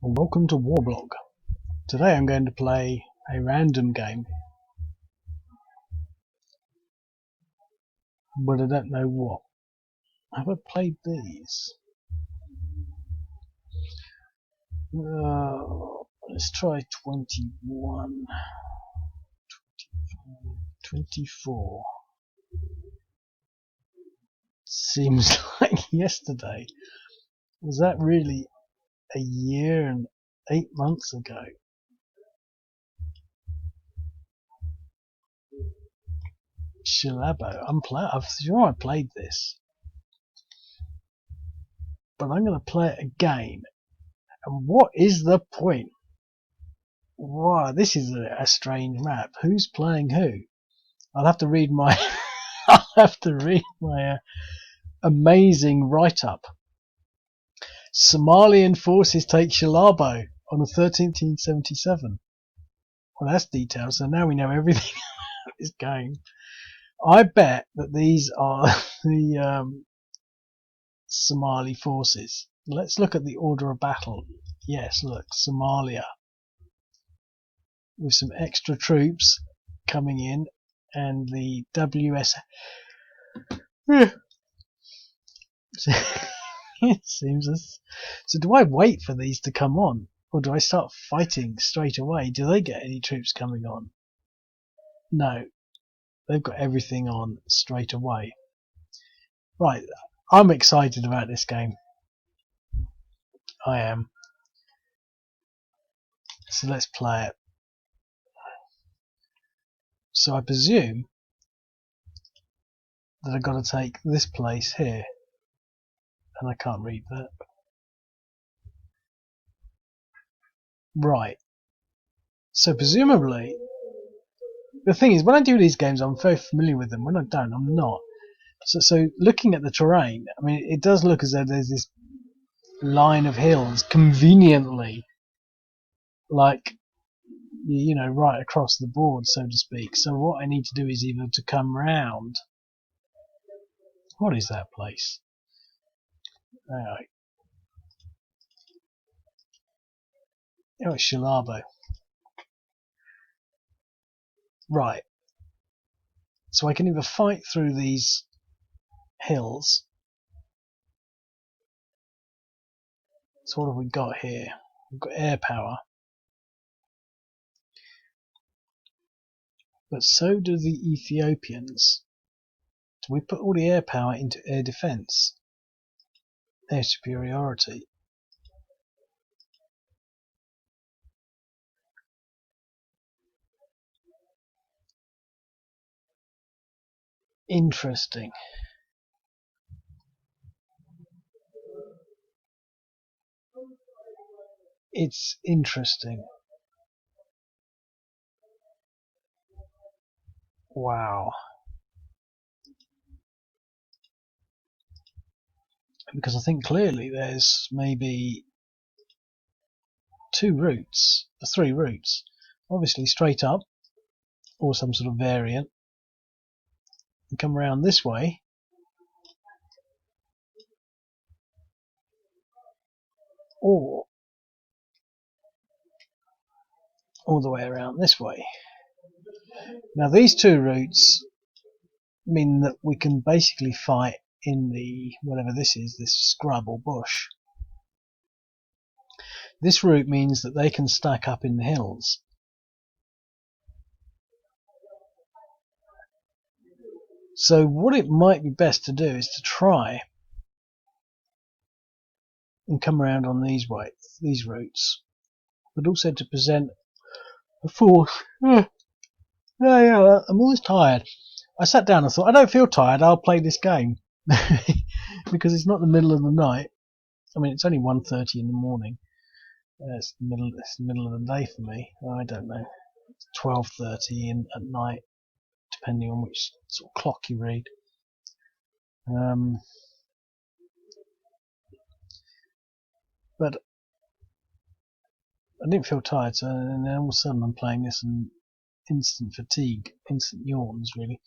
and welcome to Warblog. Today I'm going to play a random game, but I don't know what. Have I played these? Let's try 21, 24. Seems like yesterday. Was that really a year and 8 months ago? Shilabo. I'm sure I played this, but I'm going to play it again. And what is the point? Wow, this is a strange map. Who's playing who? I'll have to read my amazing write-up. Somalian forces take Shilabo on the 1377. Well, that's detailed. So now we know everything about this game. I bet that these are the Somali forces. Let's look at the order of battle. Yes, look, Somalia, with some extra troops coming in, and the WS. It seems so. Do I wait for these to come on, or do I start fighting straight away? Do they get any troops coming on? No, they've got everything on straight away. Right, I'm excited about this game. I am. So let's play it. So I presume that I've got to take this place here, and I can't read that. Right. So presumably, the thing is, when I do these games, I'm very familiar with them. When I don't, I'm not. So looking at the terrain, I mean, it does look as though there's this line of hills conveniently, like, you know, right across the board, so to speak. So what I need to do is either to come round. What is that place? Alright. Oh, it's Shilabo. Right. So I can either fight through these hills. So what have we got here? We've got air power. But so do the Ethiopians. Do we put all the air power into air defense? Air superiority. Interesting. It's interesting. Wow. Because I think clearly there's maybe three routes. Obviously straight up, or some sort of variant, and come around this way, or all the way around this way. Now these two routes mean that we can basically fight in the, whatever this is, this scrub or bush. This route means that they can stack up in the hills. So what it might be best to do is to try and come around on these routes, but also to present a force. I'm always tired. I sat down and thought, I don't feel tired, I'll play this game. Because it's not the middle of the night. I mean, it's only 1:30 in the morning. It's the middle of the day for me. I don't know. It's 12:30 at night, depending on which sort of clock you read. But I didn't feel tired, so and then all of a sudden I'm playing this and instant fatigue, instant yawns, really.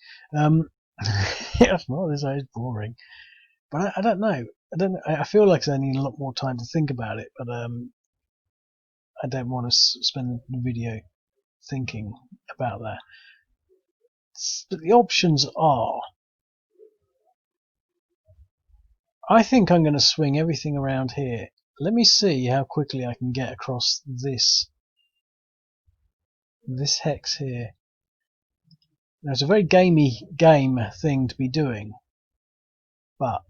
It's not this is boring. But I don't know. I feel like I need a lot more time to think about it. But I don't want to spend the video thinking about that. But the options are, I think I'm going to swing everything around here. Let me see how quickly I can get across this hex here. Now, it's a very game thing to be doing, but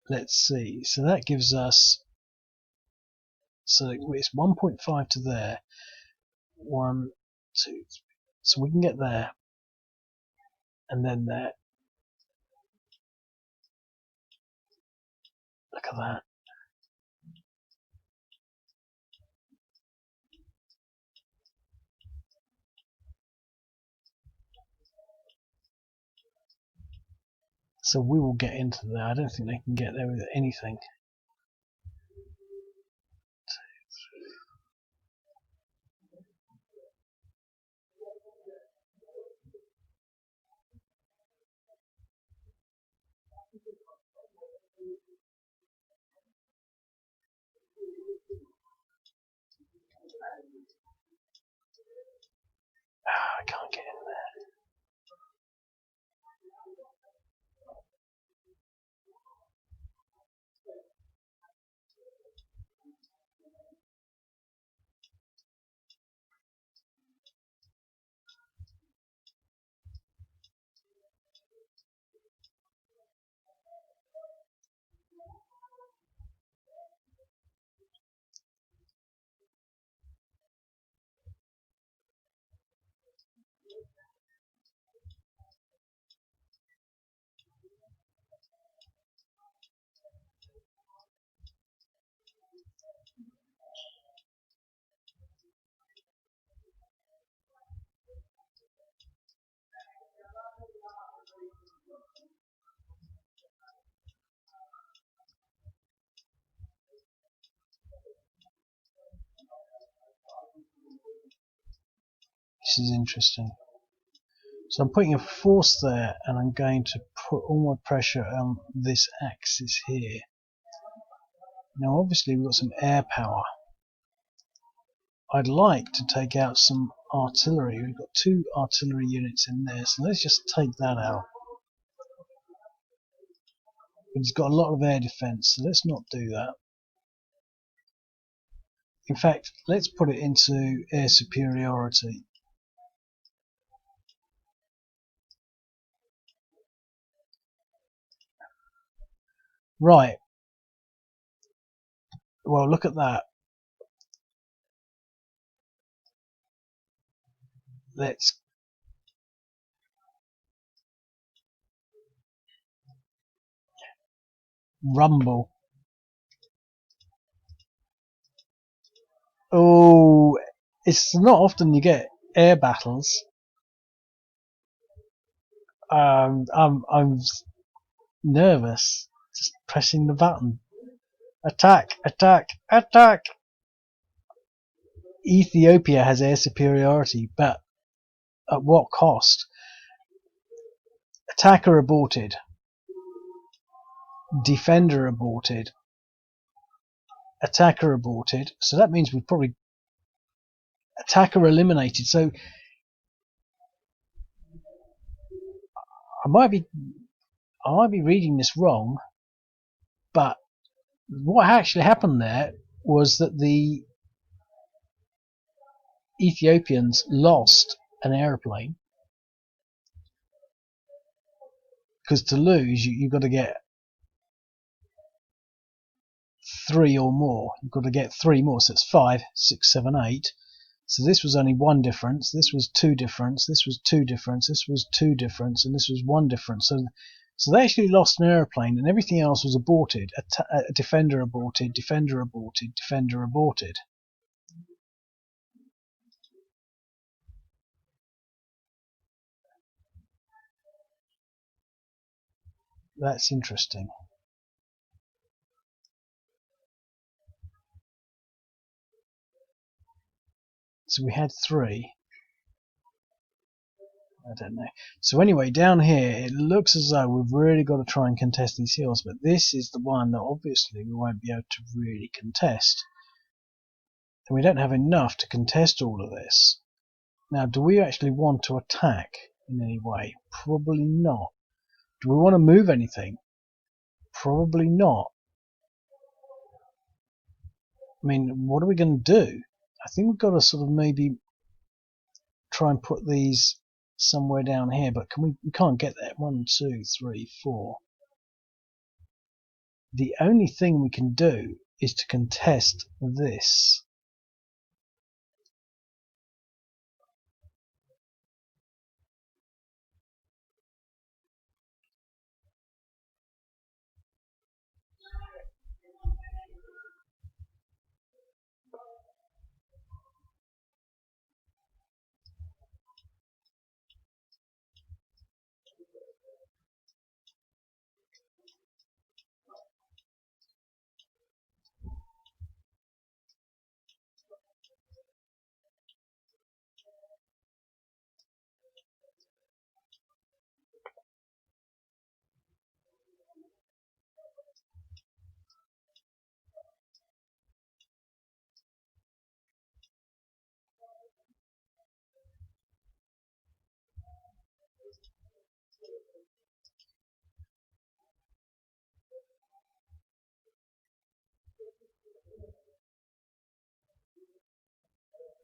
let's see. So that gives us, so it's 1.5 to there. 1, 2, 3. So we can get there, and then there. Look at that. So we will get into there. I don't think they can get there with anything. I can't get in there. This is interesting. So I'm putting a force there, and I'm going to put all my pressure on this axis here. Now obviously we've got some air power. I'd like to take out some artillery. We've got 2 artillery units in there, so let's just take that out. But it's got a lot of air defense, so let's not do that. In fact, let's put it into air superiority. Right. Well, look at that. Let's rumble. Oh, it's not often you get air battles. I'm nervous. Just pressing the button. Attack! Attack! Attack! Ethiopia has air superiority, but at what cost? Attacker aborted. Defender aborted. Attacker aborted. So that means we've probably attacker eliminated. So I might be reading this wrong, but what actually happened there was that the Ethiopians lost an aeroplane, because to lose you've got to get 3 or more. You've got to get 3 more, so it's 5, 6, 7, 8. So this was only 1 difference, this was 2 difference, this was 2 difference, this was 2 difference, and this was 1 difference. So they actually lost an aeroplane, and everything else was aborted. A defender aborted, defender aborted, defender aborted. That's interesting. So we had 3. I don't know. So anyway, down here, it looks as though we've really got to try and contest these hills, but this is the one that obviously we won't be able to really contest. And we don't have enough to contest all of this. Now, do we actually want to attack in any way? Probably not. Do we want to move anything? Probably not. I mean, what are we going to do? I think we've got to sort of maybe try and put these somewhere down here, but we can't get there. 1, 2, 3, 4. The only thing we can do is to contest this.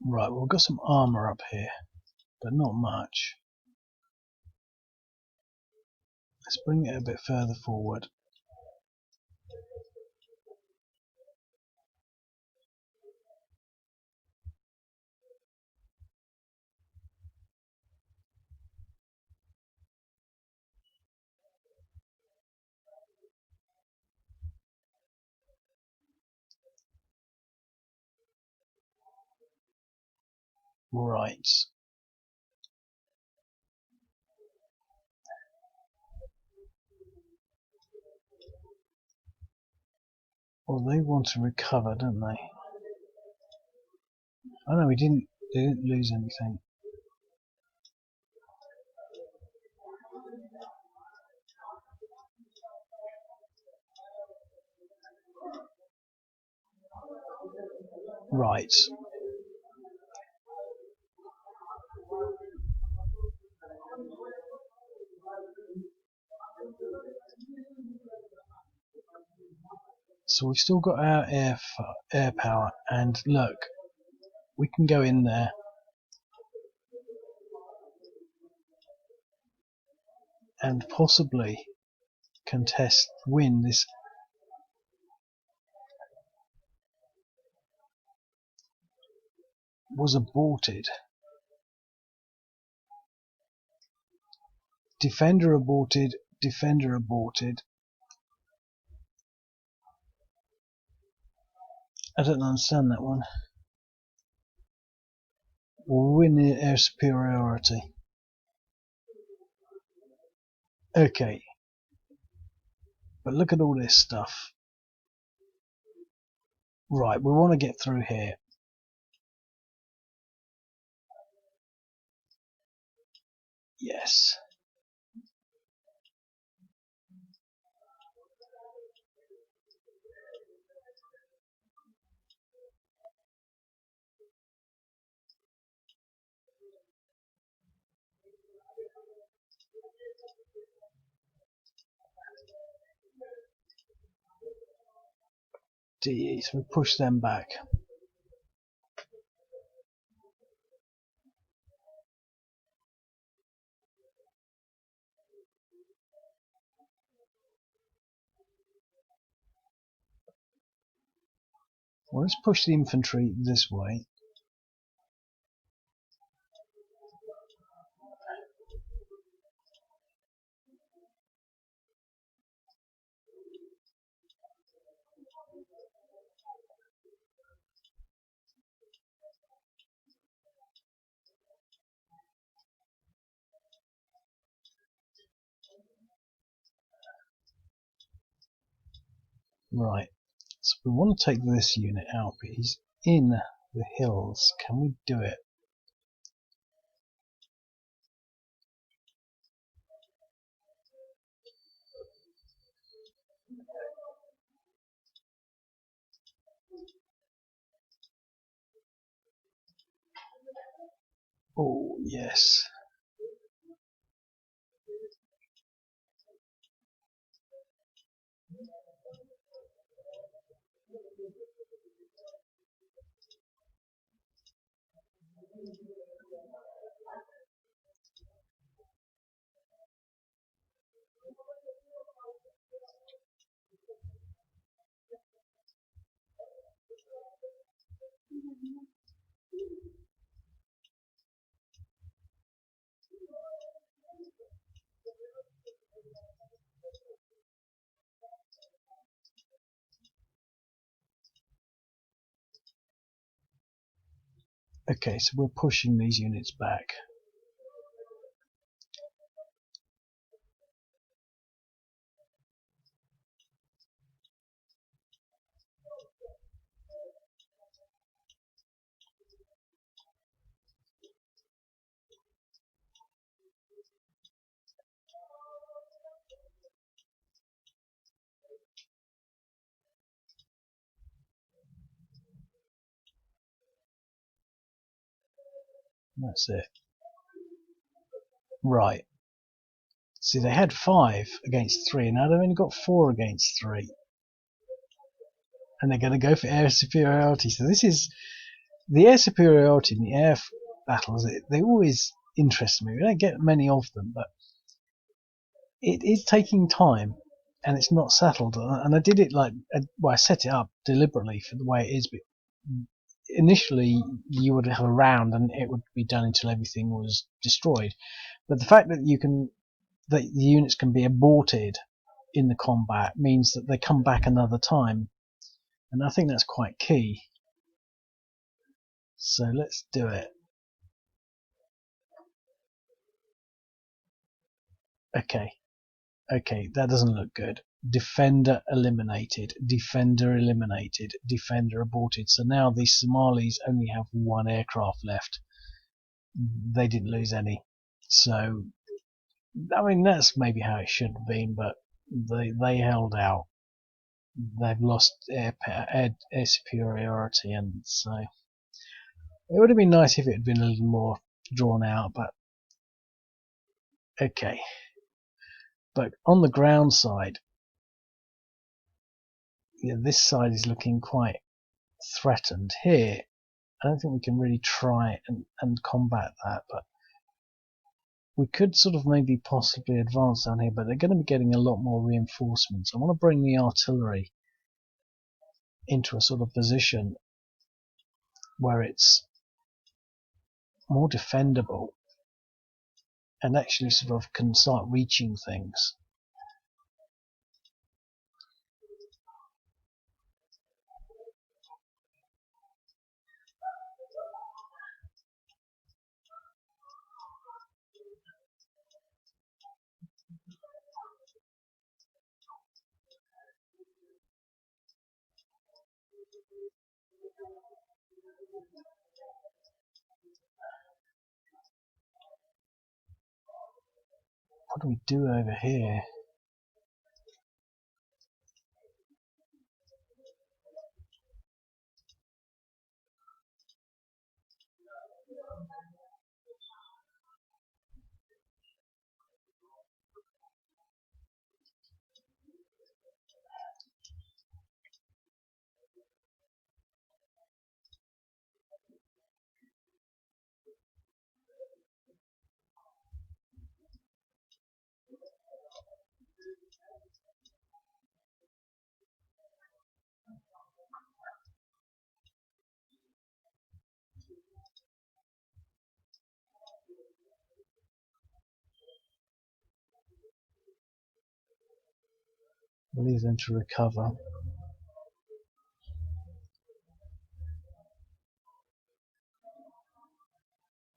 Right, well, we've got some armour up here, but not much. Let's bring it a bit further forward. Right. Well, they want to recover, don't they? Oh no, they didn't lose anything. Right. So we've still got our air power, and look, we can go in there and possibly win this. Was aborted. Defender aborted. Defender aborted. I don't understand that one. We'll win the air superiority. Okay. But look at all this stuff. Right, we want to get through here. Yes. DE, so we push them back. Well, let's push the infantry this way. Right. So we want to take this unit out, but he's in the hills. Can we do it? Oh, yes. Okay, so we're pushing these units back. That's it. Right. See, they had 5 against 3, and now they've only got 4 against 3. And they're going to go for air superiority. So this is the air superiority in the air battles. They always interest me. We don't get many of them, but it is taking time, and it's not settled. And I did it I set it up deliberately for the way it is. But initially, you would have a round, and it would be done until everything was destroyed. But the fact that that the units can be aborted in the combat means that they come back another time, and I think that's quite key. So let's do it. Okay, that doesn't look good. Defender eliminated, defender eliminated, defender aborted. So now the Somalis only have 1 aircraft left. They didn't lose any. So, I mean, that's maybe how it should have been, but they held out. They've lost air superiority, and so it would have been nice if it had been a little more drawn out, but okay. But on the ground side, yeah, this side is looking quite threatened. Here, I don't think we can really try and combat that, but we could sort of maybe possibly advance down here, but they're going to be getting a lot more reinforcements. I want to bring the artillery into a sort of position where it's more defendable and actually sort of can start reaching things. What do we do over here? We'll leave them to recover.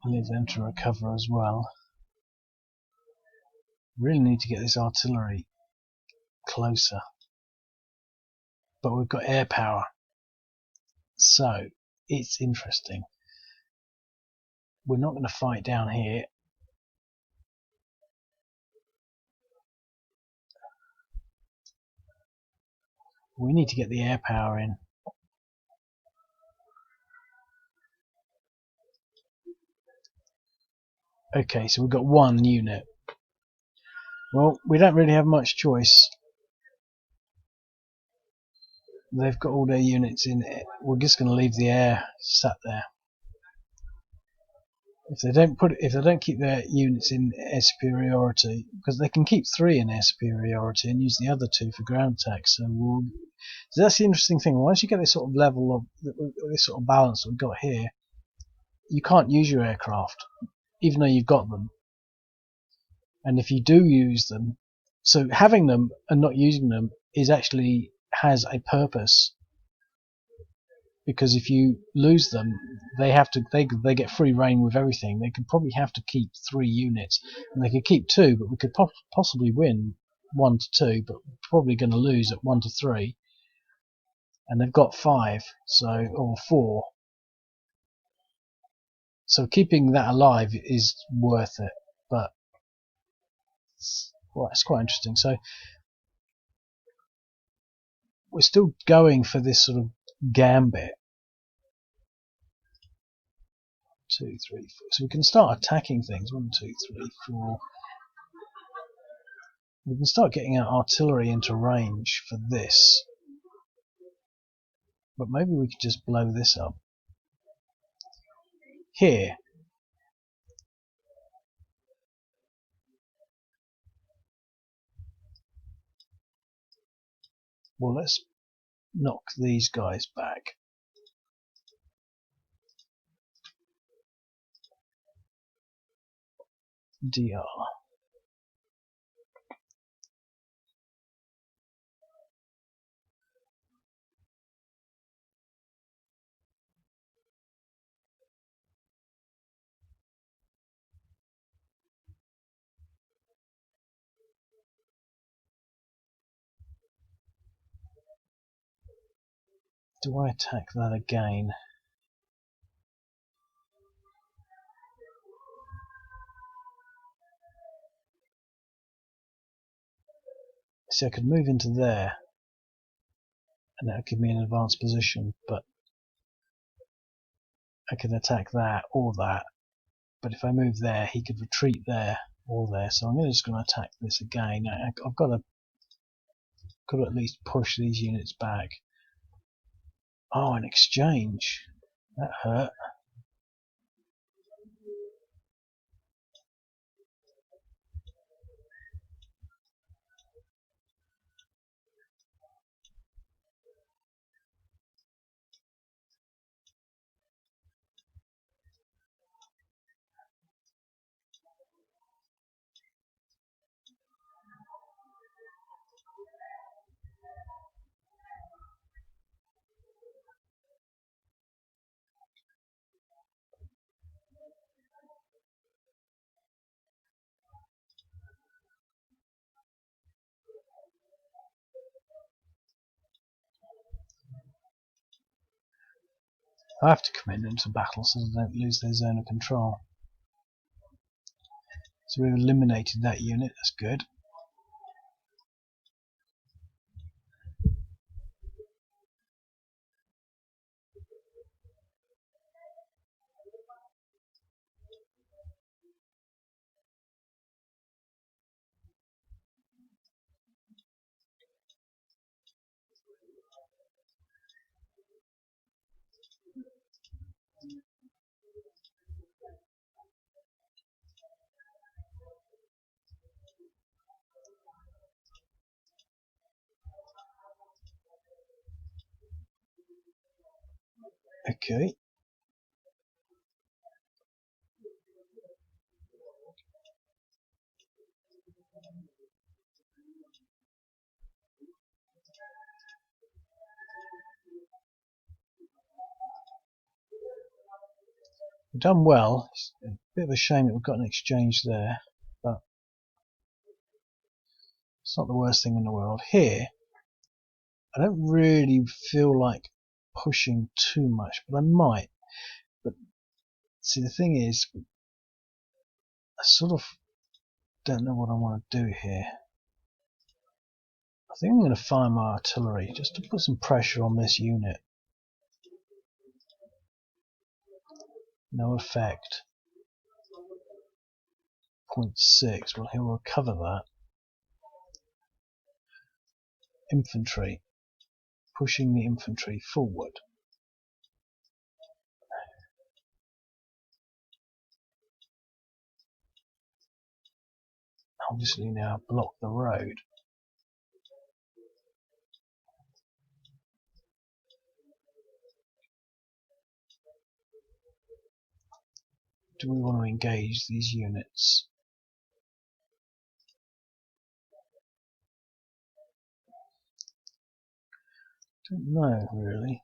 We'll leave them to recover as well. Really need to get this artillery closer. But we've got air power. So, it's interesting. We're not going to fight down here. We need to get the air power in. Okay, so we've got one unit. Well, we don't really have much choice. They've got all their units in it. We're just going to leave the air sat there. If they don't keep their units in air superiority, because they can keep 3 in air superiority and use the other 2 for ground attacks. So that's the interesting thing. Once you get this sort of level of this sort of balance that we've got here, you can't use your aircraft, even though you've got them. And if you do use them, so having them and not using them is actually has a purpose. Because if you lose them, they get free reign with everything. They could probably have to keep 3 units, and they could keep 2, but we could possibly win 1 to 2, but probably going to lose at 1 to 3. And they've got 5, or 4. So keeping that alive is worth it, but it's quite interesting. So we're still going for this sort of gambit. 2, 3, 4. So we can start attacking things. 1, 2, 3, 4. We can start getting our artillery into range for this. But maybe we could just blow this up. Here. Well, let's knock these guys back. DR. Do I attack that again? See, I could move into there, and that would give me an advanced position, but I could attack that or that. But if I move there, he could retreat there or there. So I'm just going to attack this again. I've got to at least push these units back. Oh, an exchange. That hurt. I have to commit them to battle so they don't lose their zone of control. So we've eliminated that unit, that's good. Okay. We've done well. It's a bit of a shame that we've got an exchange there, but it's not the worst thing in the world. Here, I don't really feel like pushing too much, but I might. But see, the thing is, I sort of don't know what I want to do here. I think I'm going to fire my artillery just to put some pressure on this unit. No effect. 0.6. Well, he'll recover that. Infantry. Pushing the infantry forward. Obviously now block the road. Do we want to engage these units? Don't know really.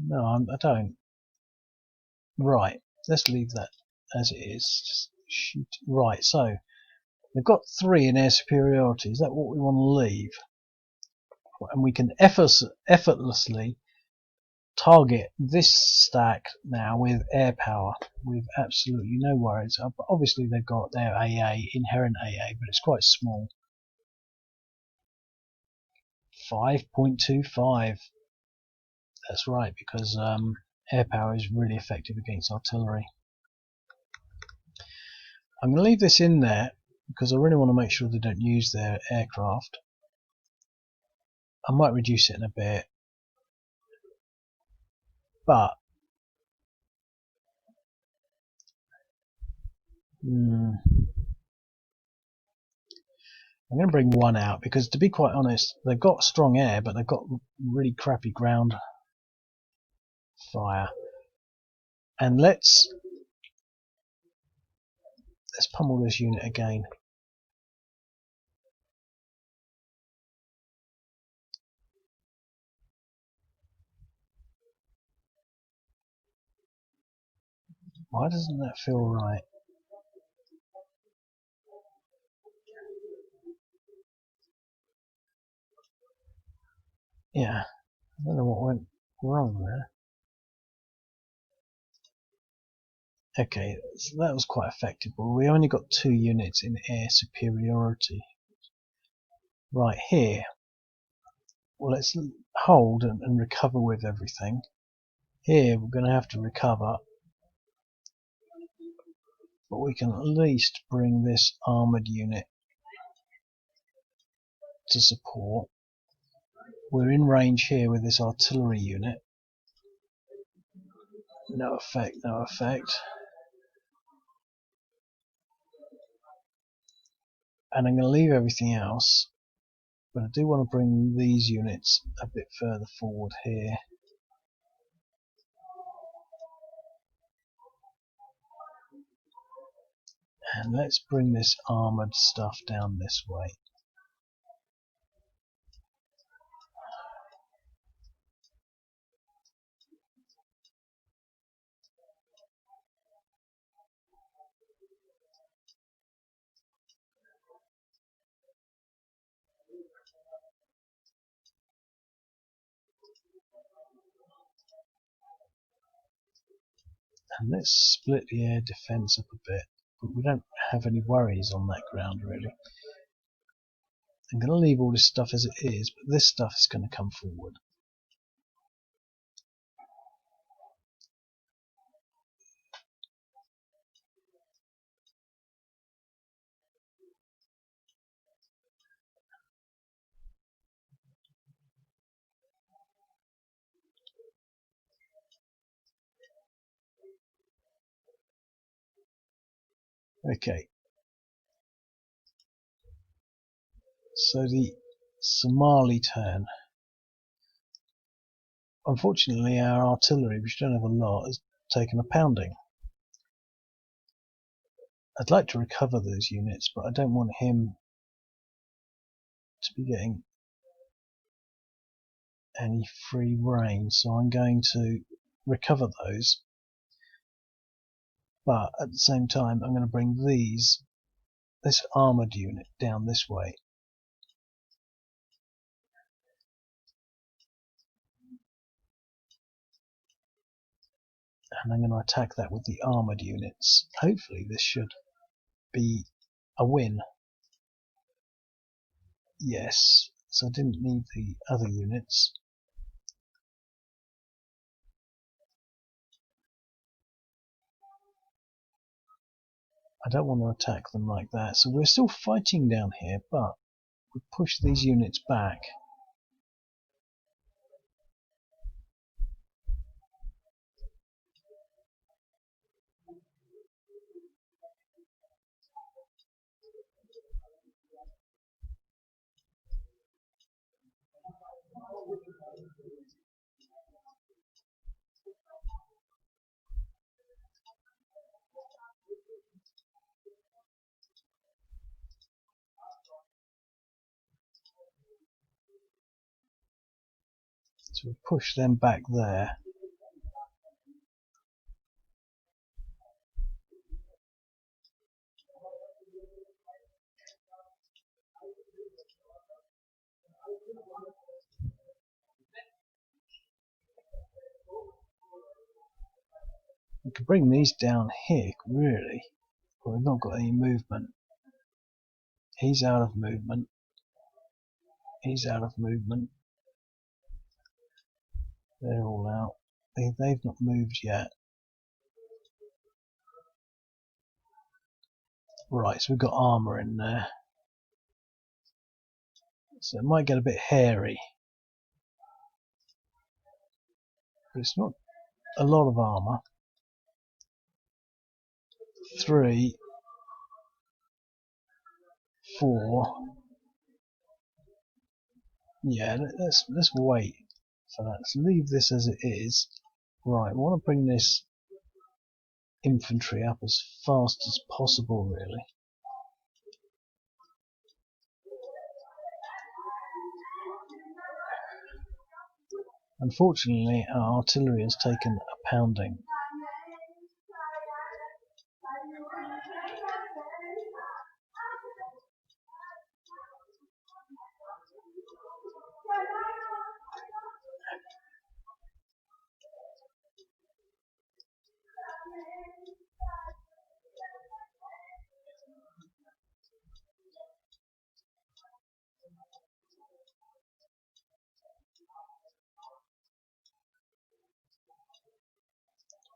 No, I don't. Right, let's leave that as it is. Just shoot. Right, so they've got 3 in air superiority. Is that what we want to leave? And we can effortlessly target this stack now with air power with absolutely no worries. Obviously they've got their AA, inherent AA, but it's quite small. 5.25. That's right, because air power is really effective against artillery. I'm going to leave this in there because I really want to make sure they don't use their aircraft. I might reduce it in a bit, but I'm going to bring 1 out because, to be quite honest, they've got strong air, but they've got really crappy ground fire. And let's pummel this unit again. Why doesn't that feel right? Yeah, I don't know what went wrong there. Okay, so that was quite effective, but we only got 2 units in air superiority. Right here, well, let's hold and recover with everything. Here we're going to have to recover, but we can at least bring this armoured unit to support. We're in range here with this artillery unit. No effect, no effect. And I'm going to leave everything else, but I do want to bring these units a bit further forward here. And let's bring this armoured stuff down this way. And let's split the air defence up a bit, but we don't have any worries on that ground really. I'm going to leave all this stuff as it is, but this stuff is going to come forward. Okay, so the Somali turn. Unfortunately our artillery, which don't have a lot, has taken a pounding. I'd like to recover those units, but I don't want him to be getting any free reign, so I'm going to recover those, but at the same time I'm going to bring this armoured unit down this way. And I'm going to attack that with the armoured units. Hopefully this should be a win. Yes, so I didn't need the other units. I don't want to attack them like that. So we're still fighting down here, but we push these units back. So we push them back there. We could bring these down here, really. But we've not got any movement. He's out of movement. He's out of movement. They're all out. They've not moved yet. Right, so we've got armour in there. So it might get a bit hairy. But it's not a lot of armour. 3, 4. Yeah, let's wait for that. Let's leave this as it is. Right, we want to bring this infantry up as fast as possible, really. Unfortunately, our artillery has taken a pounding.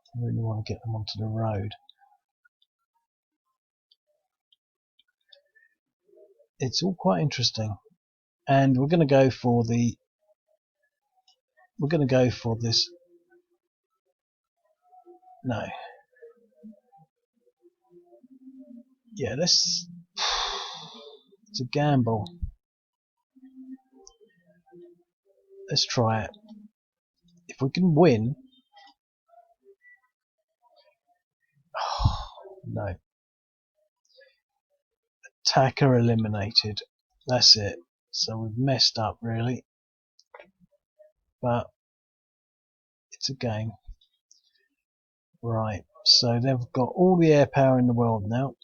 I really want to get them onto the road. It's all quite interesting, and we're going to go for the. We're going to go for this. No. Yeah, let's. It's a gamble. Let's try it. If we can win. No. Attacker eliminated. That's it. So we've messed up, really. But it's a game. Right. So they've got all the air power in the world now.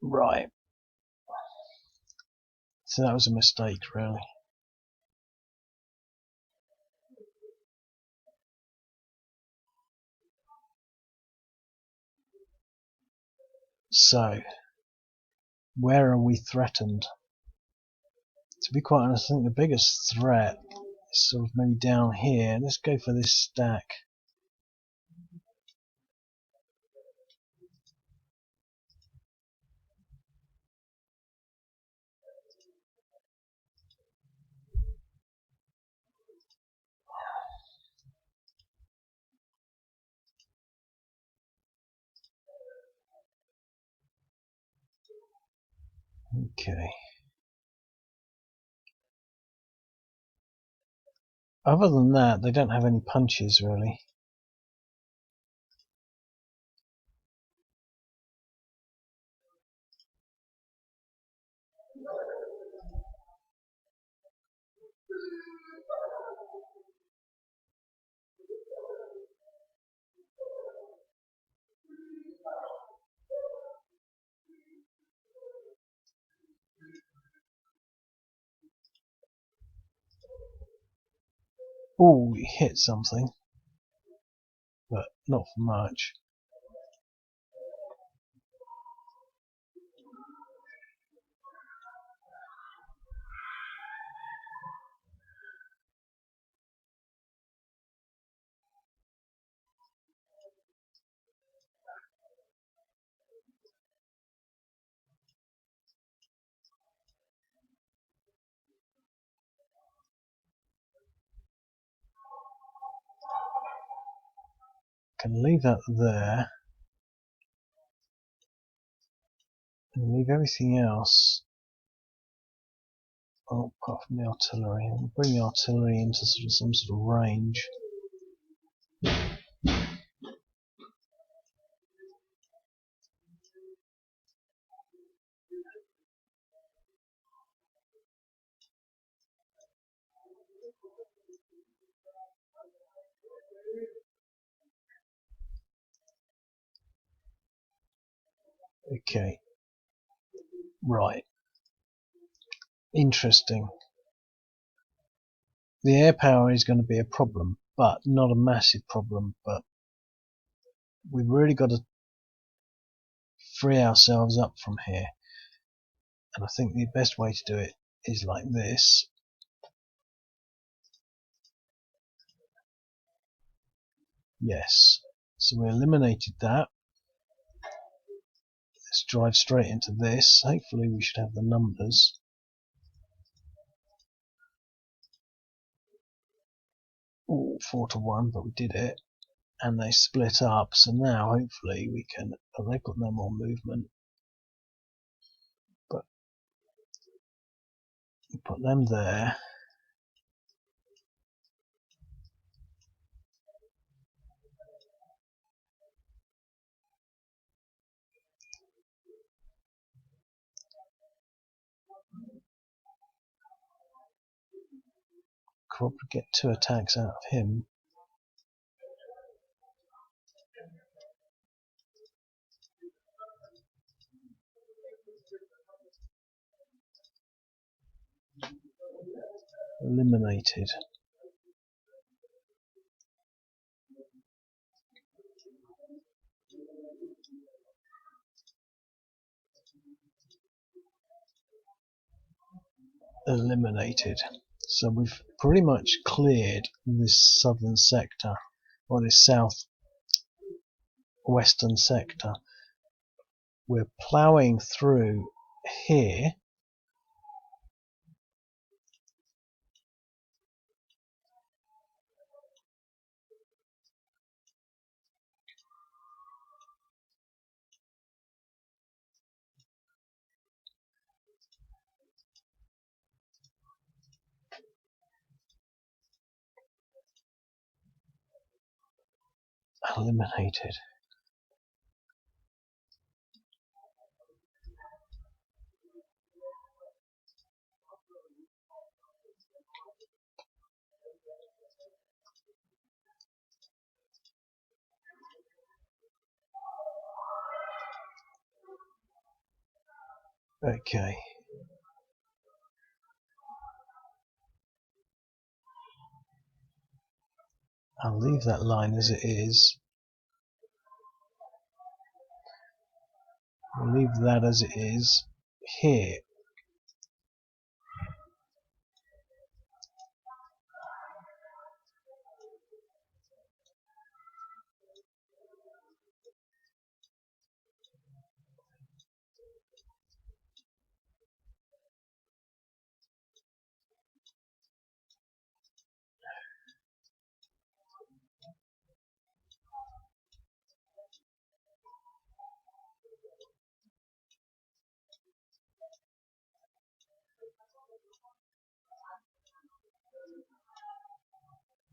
Right. So that was a mistake, really. So, where are we threatened? To be quite honest, I think the biggest threat is sort of maybe down here. Let's go for this stack. Okay. Other than that, they don't have any punches, really. Oh, we hit something, but not for much. Can leave that there and leave everything else. Oh, apart from the artillery. We'll bring the artillery into some sort of range. Okay. Right. Interesting. The air power is going to be a problem, but not a massive problem. But we've really got to free ourselves up from here. And I think the best way to do it is like this. Yes. So we eliminated that. Let's drive straight into this. Hopefully we should have the numbers. Ooh, 4-1, but we did it. And they split up, so now hopefully we can... Oh, they've got no more movement. But we put them there. Could probably get 2 attacks out of him. Eliminated. Eliminated. So we've pretty much cleared this southern sector, or this southwestern sector. We're ploughing through here. Eliminated. Okay. I'll leave that line as it is. I'll leave that as it is here.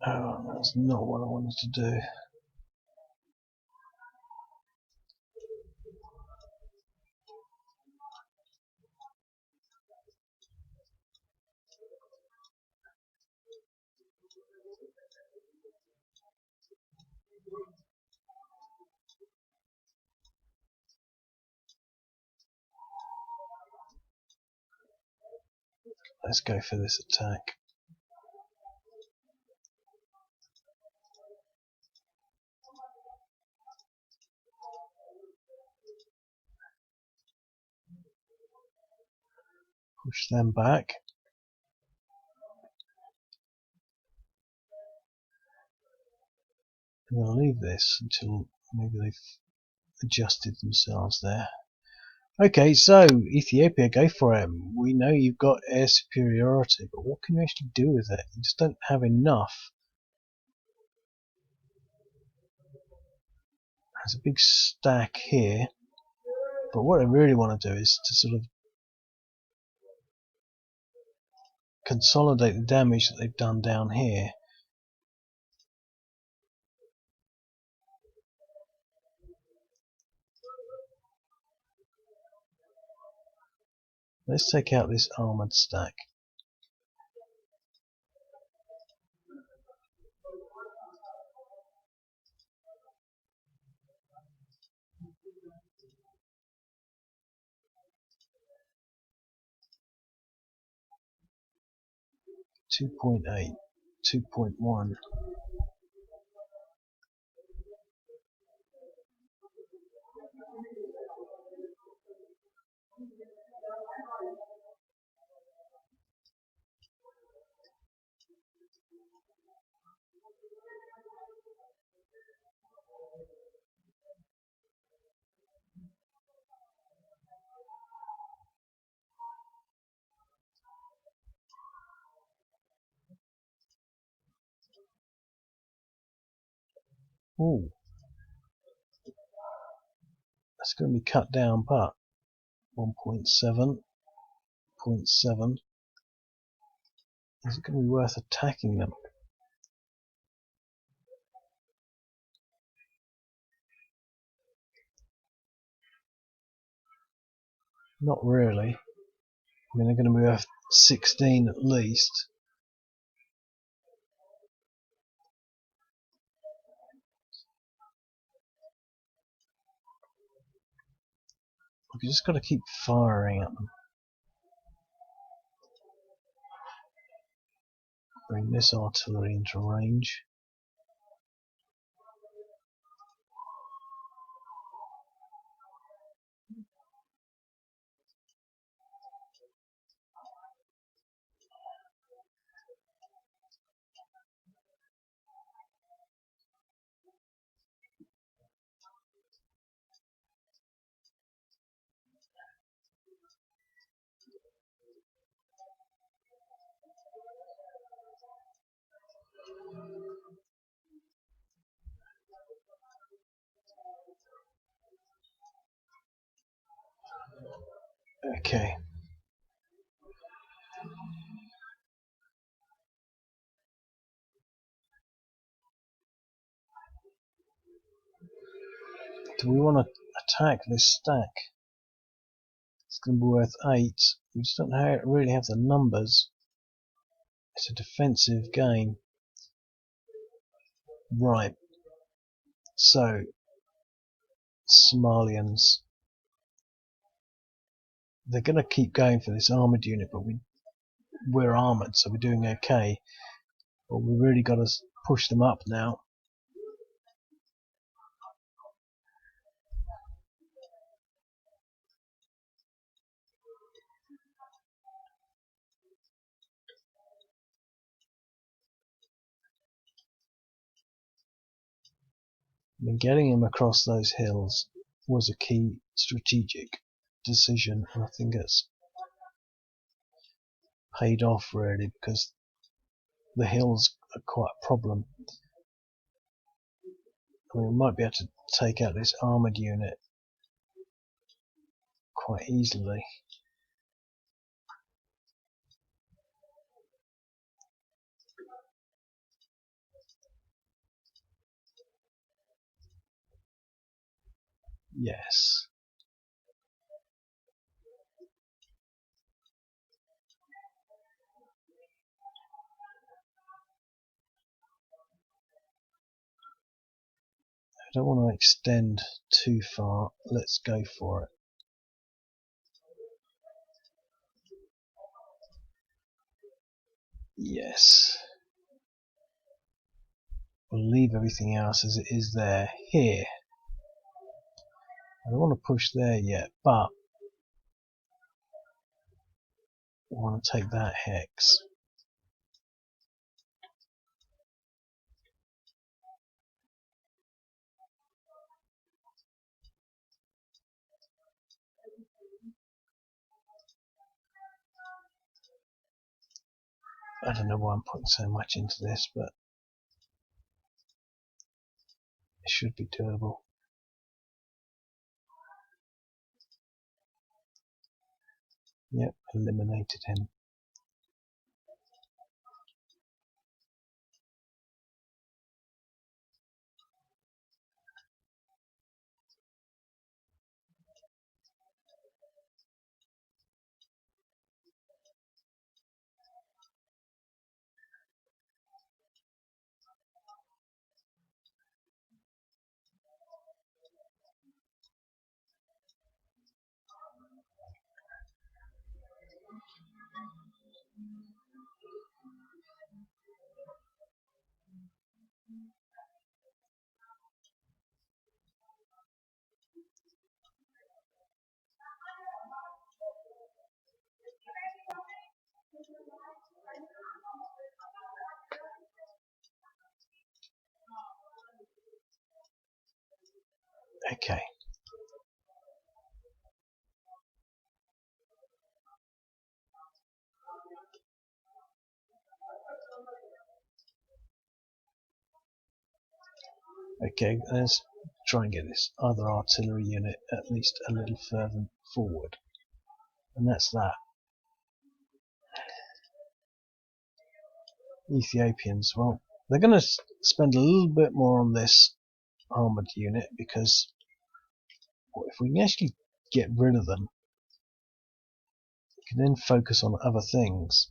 Oh, that's not what I wanted to do. Let's go for this attack. Push them back. I'm going to leave this until maybe they've adjusted themselves there. Okay, so Ethiopia, go for it. We know you've got air superiority, but what can you actually do with it? You just don't have enough. There's a big stack here, but what I really want to do is to sort of consolidate the damage that they've done down here. Let's take out this armoured stack. Two 2.8, 2.1. Ooh, that's going to be cut down, but 1.7, 0.7. Is it going to be worth attacking them? Not really. I mean, they're going to be worth 16 at least. We've just got to keep firing at them. Bring this artillery into range. Okay. Do we want to attack this stack? It's going to be worth 8. We just don't really have the numbers. It's a defensive game. Right. So, Somalians. They're going to keep going for this armoured unit, but we're armoured, so we're doing okay. But we really got to push them up now. I mean, getting him across those hills was a key strategic decision, and I think it's paid off really, because the hills are quite a problem. I mean, we might be able to take out this armoured unit quite easily. Yes. I don't want to extend too far. Let's go for it. Yes. We'll leave everything else as it is there. Here. I don't want to push there yet, but I want to take that hex. I don't know why I'm putting so much into this, but it should be doable. Yep, eliminated him. Okay. Okay, let's try and get this other artillery unit at least a little further forward. And that's that. Ethiopians, well, they're going to spend a little bit more on this armoured unit because if we can actually get rid of them, we can then focus on other things.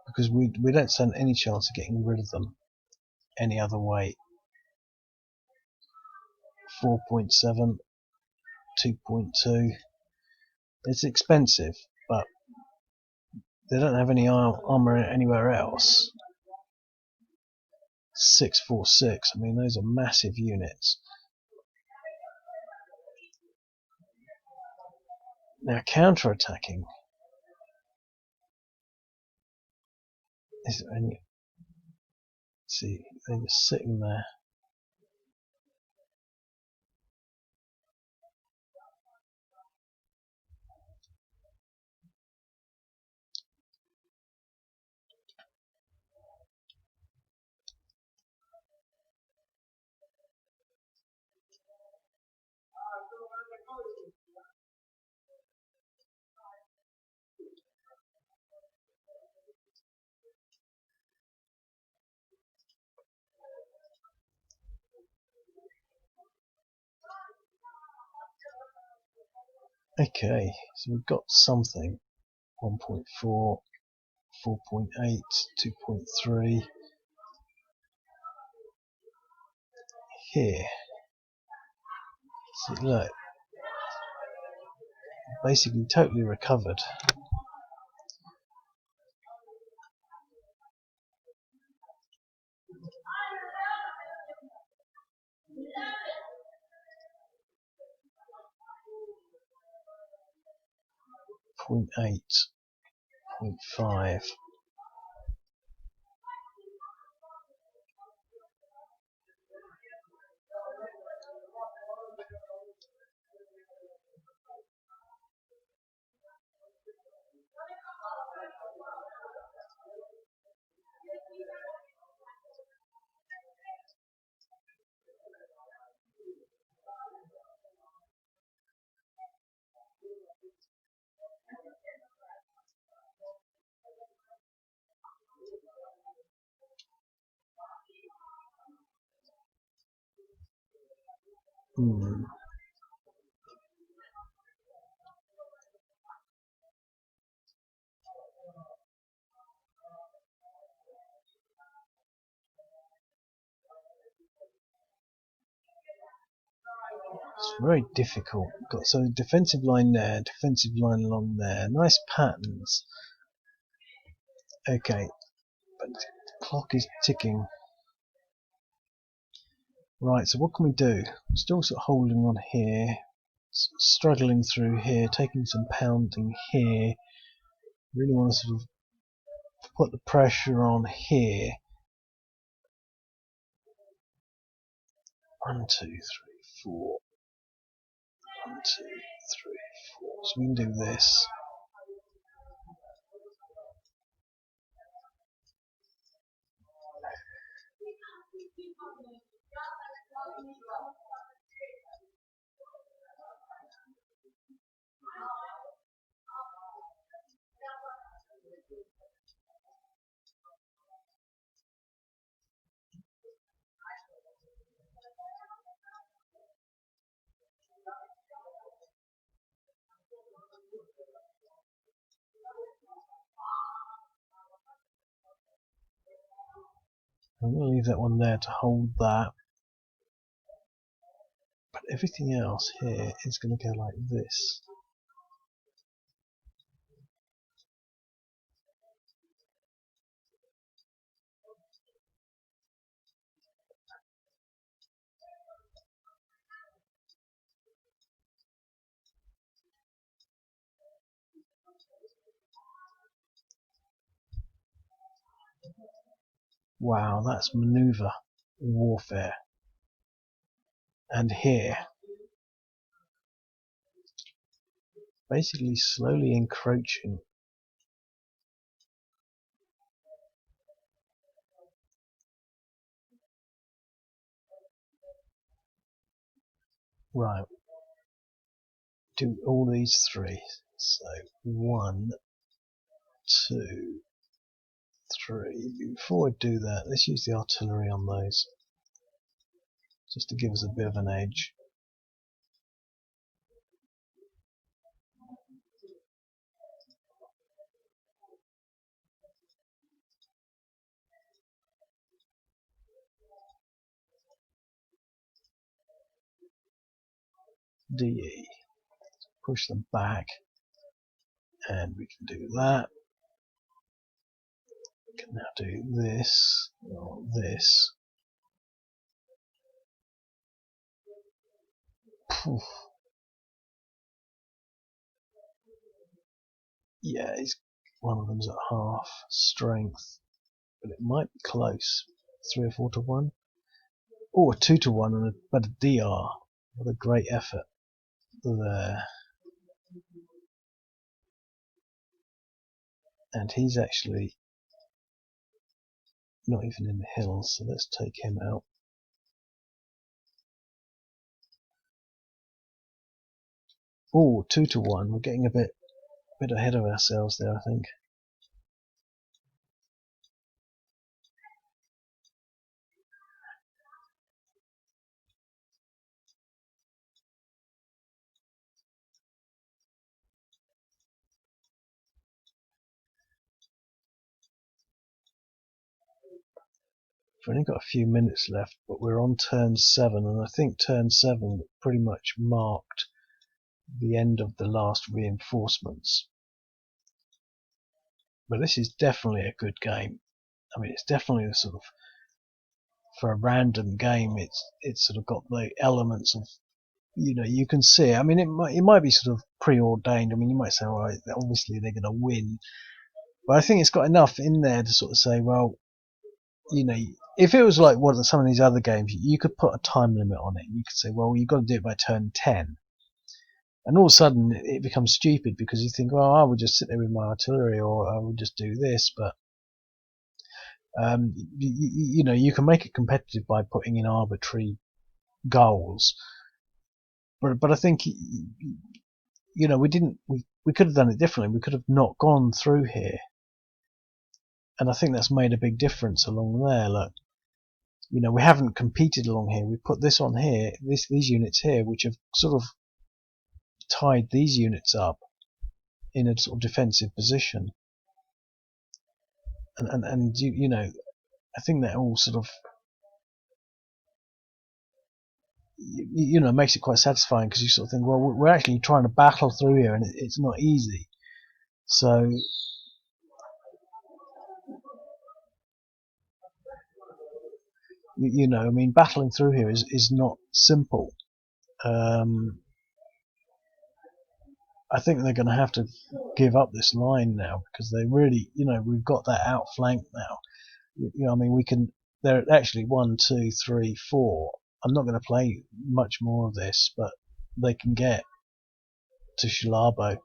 Because we don't stand any chance of getting rid of them any other way. 4.7, 2.2. It's expensive, but they don't have any armour anywhere else. 646, I mean those are massive units. Now counter-attacking. Is there any... See, they're just sitting there. Okay, so we've got something. 1.4, 4.8, 2.3 here. See, look, basically totally recovered. Point 8, 0.5. It's very difficult. Got so defensive line there, defensive line along there. Nice patterns. Okay, but the clock is ticking. Right, so what can we do? Still sort of holding on here, struggling through here, taking some pounding here. Really want to sort of put the pressure on here. 1, 2, 3, 4. 1, 2, 3, 4. So we can do this. I'm going to leave that one there to hold that. But everything else here is going to go like this. Wow, that's maneuver warfare. And here, basically slowly encroaching. Right, do all these three. So 1, 2, 3. Before I do that, let's use the artillery on those, just to give us a bit of an edge. DE, push them back, and we can do that. We can now do this, or this. Poof. Yeah, one of them's at half strength, but it might be close. 3 or 4 to 1. Or 2 to 1, but a DR. What a great effort there. And he's actually not even in the hills, so let's take him out. Oh, 2 to 1. We're getting a bit ahead of ourselves there, I think. We've only got a few minutes left, but we're on turn 7, and I think turn 7 pretty much marked the end of the last reinforcements. But this is definitely a good game. I mean, it's definitely a sort of, for a random game, it's sort of got the elements of, you can see. I mean, it might be sort of preordained. I mean, you might say, well, obviously they're going to win, but I think it's got enough in there to sort of say, well, if it was like some of these other games, you could put a time limit on it. You could say, well, you've got to do it by turn 10. And all of a sudden it becomes stupid because you think, well, I would just sit there with my artillery, or I would just do this. But you can make it competitive by putting in arbitrary goals. But I think we could have done it differently. We could have not gone through here, and I think that's made a big difference along there. Look, we haven't competed along here. We put this on here, these units here, which have sort of tied these units up in a sort of defensive position, and I think that all sort of makes it quite satisfying, because you sort of think, well, we're actually trying to battle through here, and it's not easy. So I mean, battling through here is not simple. I think they're going to have to give up this line now, because they really, we've got that outflanked now. I mean, we can. They're actually 1, 2, 3, 4. I'm not going to play much more of this, but they can get to Shilabo,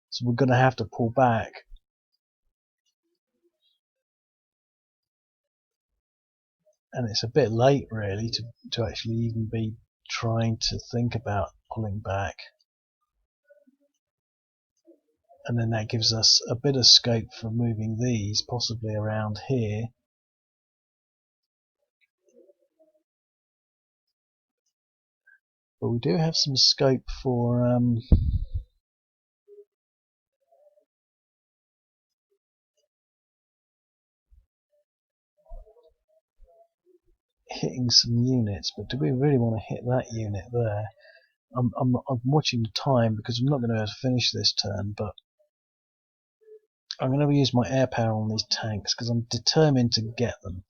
so we're going to have to pull back. And it's a bit late, really, to actually even be trying to think about pulling back. And then that gives us a bit of scope for moving these possibly around here. But we do have some scope for hitting some units, but do we really want to hit that unit there? I'm watching the time because I'm not going to be able to finish this turn, but I'm going to use my air power on these tanks because I'm determined to get them.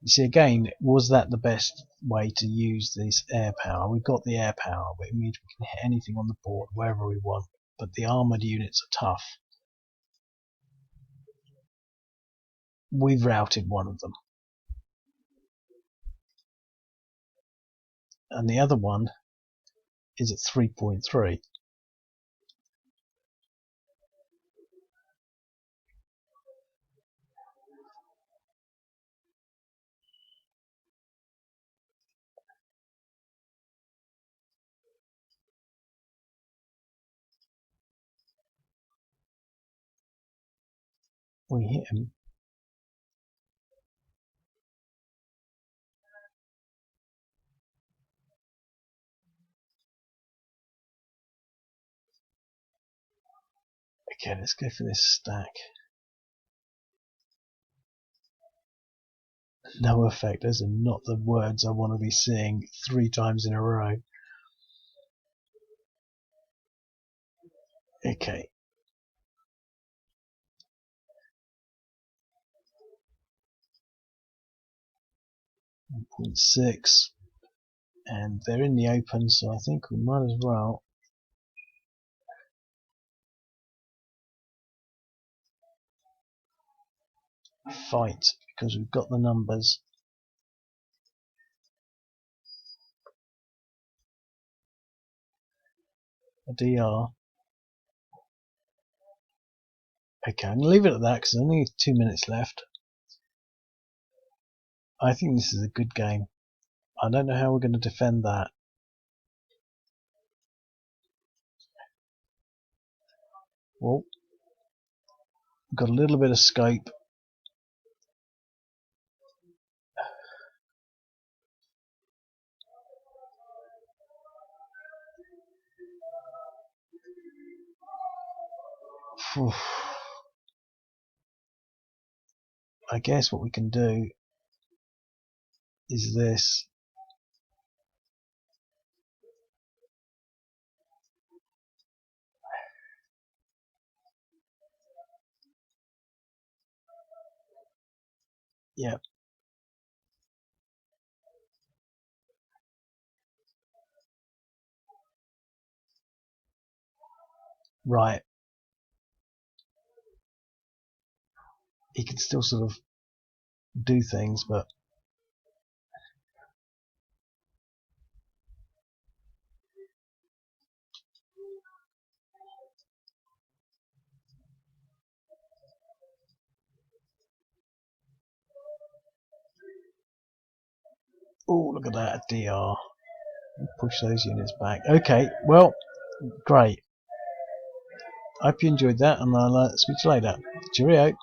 You see, again, was that the best way to use this air power? We've got the air power, but it means we can hit anything on the board wherever we want, but the armoured units are tough. We've routed one of them. And the other one is at 3.3. We hit him. Okay, let's go for this stack. No effect. Those are not the words I want to be seeing 3 times in a row. Okay. .6, and they're in the open, so I think we might as well fight because we've got the numbers. A DR. Okay, I'm going to leave it at that because there's only 2 minutes left. I think this is a good game. I don't know how we're going to defend that. Well, we've got a little bit of scope. I guess what we can do is this. Yep. Right. He can still sort of do things, but oh, look at that DR. Push those units back. Okay, well, great. I hope you enjoyed that, and I'll speak to you later. Cheerio.